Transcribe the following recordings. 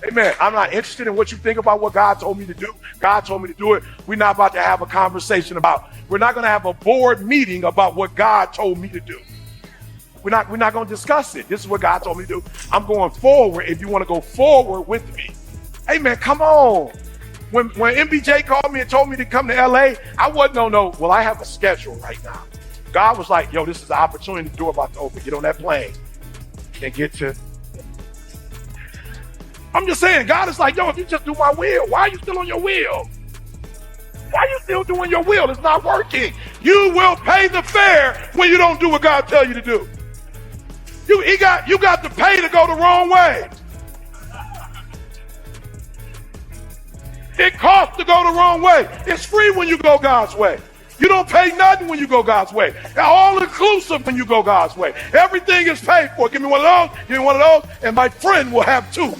Amen. I'm not interested in what you think about what God told me to do. God told me to do it. We're not about to have a conversation we're not going to have a board meeting about what God told me to do. We're not going to discuss it. This is what God told me to do. I'm going forward if you want to go forward with me. Hey man, come on. When MBJ called me and told me to come to LA, I wasn't well, I have a schedule right now. God was like, yo, this is the opportunity, the door about to open. Get on that plane and get to. I'm just saying, God is like, yo, if you just do my will, why are you still on your will? Why are you still doing your will? It's not working. You will pay the fare when you don't do what God tells you to do. You got to pay to go the wrong way. It costs to go the wrong way. It's free when you go God's way. You don't pay nothing when you go God's way. All inclusive when you go God's way. Everything is paid for. Give me one of those, give me one of those, and my friend will have two.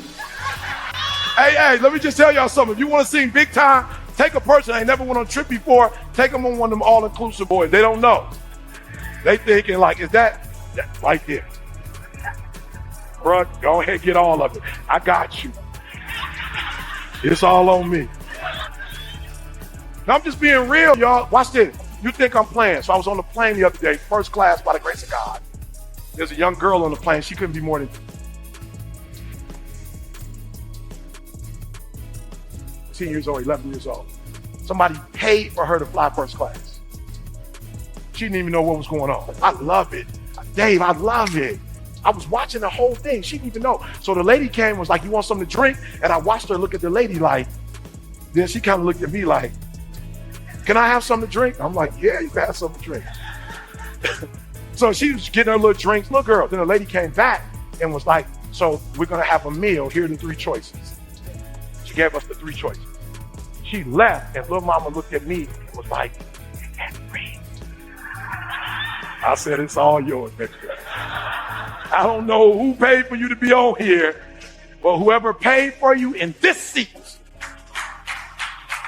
Hey, let me just tell y'all something. If you want to sing big time, take a person that ain't never went on a trip before, take them on one of them all-inclusive boys. They don't know. They thinking like, is that right there? Bruh, go ahead, get all of it. I got you. It's all on me. Now, I'm just being real, y'all. Watch this. You think I'm playing. So I was on the plane the other day, first class by the grace of God. There's a young girl on the plane. She couldn't be more than 10 years old, 11 years old. Somebody paid for her to fly first class. She didn't even know what was going on. I love it. Dave, I love it. I was watching the whole thing. She didn't even know. So the lady came and was like, you want something to drink? And I watched her look at the lady like, then she kind of looked at me like, can I have something to drink? I'm like, yeah, you can have something to drink. So she was getting her little drinks, little girl. Then the lady came back and was like, so we're going to have a meal. Here are the 3 choices. She gave us the 3 choices. She left and little mama looked at me and was like, that's free. I said, it's all yours, baby. I don't know who paid for you to be on here, but whoever paid for you in this seat.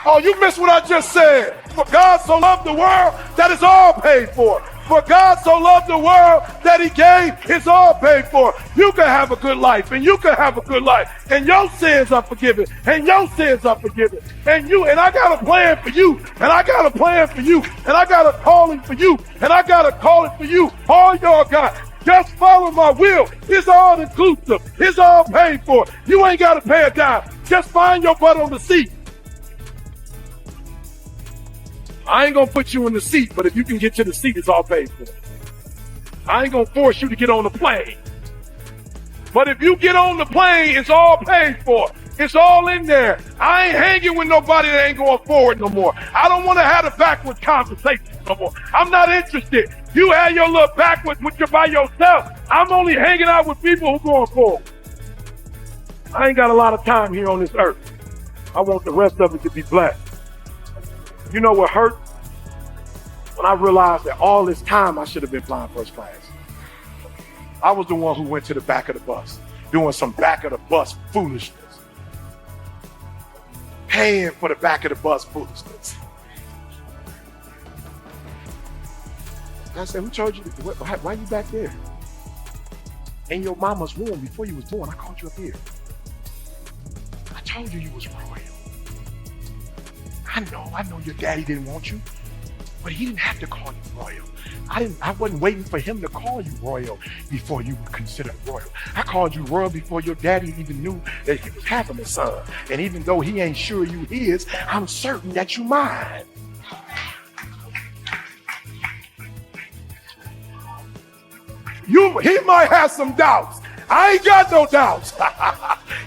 Oh, you missed what I just said. For God so loved the world that it's all paid for. For God so loved the world that he gave, it's all paid for. You can have a good life, and you can have a good life, and your sins are forgiven, and your sins are forgiven. And I got a plan for you, and I got a plan for you, and I got a calling for you, and I got a calling for you. All y'all got. Just follow my will. It's all inclusive. It's all paid for. You ain't got to pay a dime. Just find your butt on the seat. I ain't going to put you in the seat, but if you can get to the seat, it's all paid for. I ain't going to force you to get on the plane. But if you get on the plane, it's all paid for. It's all in there. I ain't hanging with nobody that ain't going forward no more. I don't want to have a backward conversation no more. I'm not interested. You have your little backwards when you're by yourself. I'm only hanging out with people who going forward. I ain't got a lot of time here on this earth. I want the rest of it to be blessed. You know what hurt? When I realized that all this time I should have been flying first class. I was the one who went to the back of the bus, doing some back of the bus foolishness. Paying for the back of the bus foolishness. I said, who told you, why are you back there? In your mama's womb before you was born, I called you up here. I told you was royal. I know your daddy didn't want you, but he didn't have to call you royal. I wasn't waiting for him to call you royal before you were considered royal. I called you royal before your daddy even knew that he was having a son. And even though he ain't sure you his, I'm certain that you mine. He might have some doubts. I ain't got no doubts.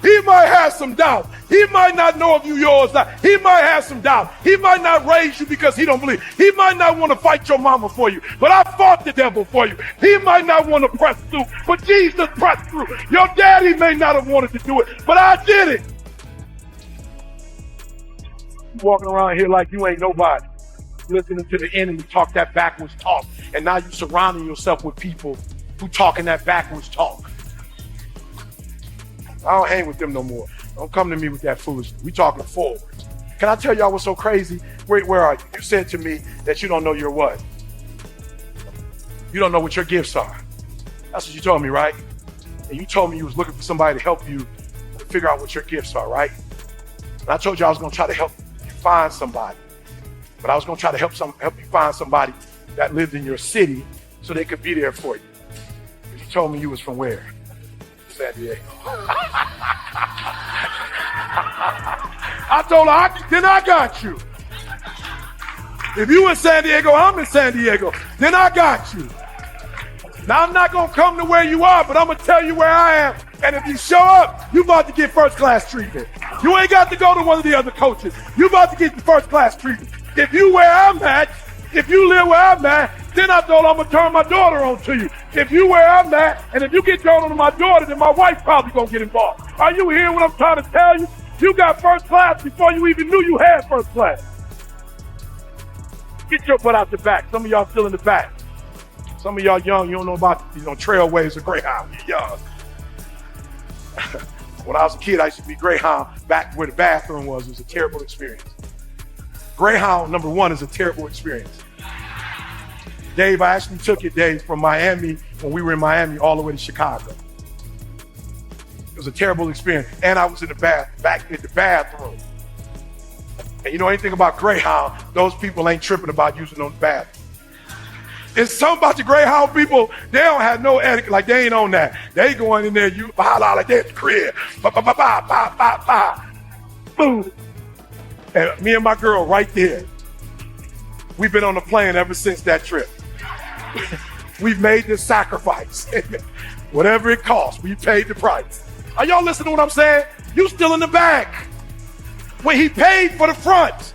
He might have some doubts. He might not know if you yours. He might have some doubts. He might not raise you because he don't believe. He might not want to fight your mama for you, but I fought the devil for you. He might not want to press through, but Jesus pressed through. Your daddy may not have wanted to do it, but I did it. You walking around here like you ain't nobody, listening to the enemy talk that backwards talk, and now you surrounding yourself with people who talking that backwards talk. I don't hang with them no more. Don't come to me with that foolishness. We talking forward. Can I tell y'all what's so crazy? Where are you? You said to me that you don't know your what? You don't know what your gifts are. That's what you told me, right? And you told me you was looking for somebody to help you figure out what your gifts are, right? And I told you I was gonna try to help you find somebody. But I was gonna try to help you find somebody that lived in your city so they could be there for you. But you told me you was from where? San Diego. I told her, then I got you. If you in San Diego, I'm in San Diego, then I got you. Now I'm not gonna come to where you are, but I'm gonna tell you where I am. And if you show up, you about to get first class treatment. You ain't got to go to one of the other coaches. You about to get the first class treatment. If you where I'm at, if you live where I'm at, then I told I'm gonna turn my daughter on to you. If you where I'm at, and if you get turned on to my daughter, then my wife probably gonna get involved. Are you hearing what I'm trying to tell you? You got first class before you even knew you had first class. Get your butt out the back. Some of y'all still in the back. Some of y'all young, you don't know about, trailways or Greyhound. You're young. When I was a kid, I used to be Greyhound back where the bathroom was. It was a terrible experience. Greyhound, number one, is a terrible experience. Dave, I actually took it, Dave, from Miami, when we were in Miami, all the way to Chicago. It was a terrible experience. And I was in the back in the bathroom. And you know anything about Greyhound, those people ain't tripping about using those bathrooms. It's something about the Greyhound people, they don't have no etiquette, like they ain't on that. They going in there, you holla like they at the crib. Ba, ba, ba, ba, ba, ba, ba. Boom. And me and my girl right there, we've been on the plane ever since that trip. We've made this sacrifice. Whatever it costs, we paid the price. Are y'all listening to what I'm saying? You still in the back. When he paid for the front,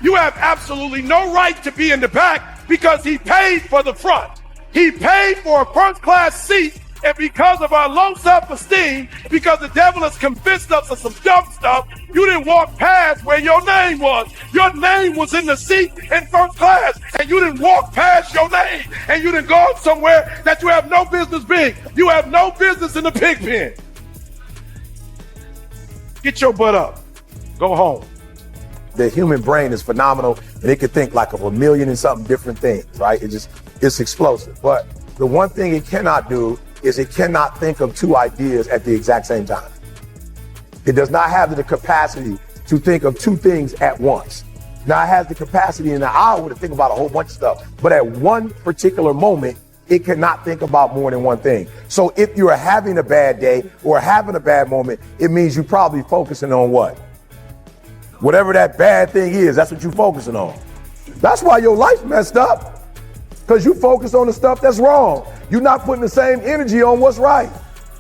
you have absolutely no right to be in the back because he paid for the front. He paid for a first class seat, and because of our low self-esteem, because the devil has convinced us of some dumb stuff, you didn't walk past where your name was. Your name was in the seat in first class, and you didn't walk past your name, and you didn't go somewhere that you have no business being. You have no business in the pig pen. Get your butt up. Go home. The human brain is phenomenal, and it can think like of a million and something different things, right? It's explosive. But the one thing it cannot do is it cannot think of two ideas at the exact same time. It does not have the capacity to think of two things at once. Now it has the capacity in an hour to think about a whole bunch of stuff, but at one particular moment, it cannot think about more than one thing. So if you're having a bad day or having a bad moment, it means you're probably focusing on what? Whatever that bad thing is, that's what you're focusing on. That's why your life messed up, because you focus on the stuff that's wrong. You're not putting the same energy on what's right.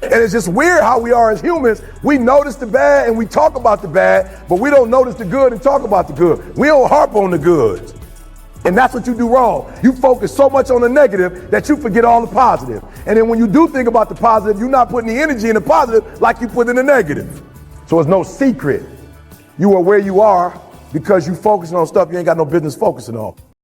And it's just weird how we are as humans. We notice the bad and we talk about the bad, but we don't notice the good and talk about the good. We don't harp on the good. And that's what you do wrong. You focus so much on the negative that you forget all the positive. And then when you do think about the positive, you're not putting the energy in the positive like you put in the negative. So it's no secret. You are where you are because you focusing on stuff you ain't got no business focusing on.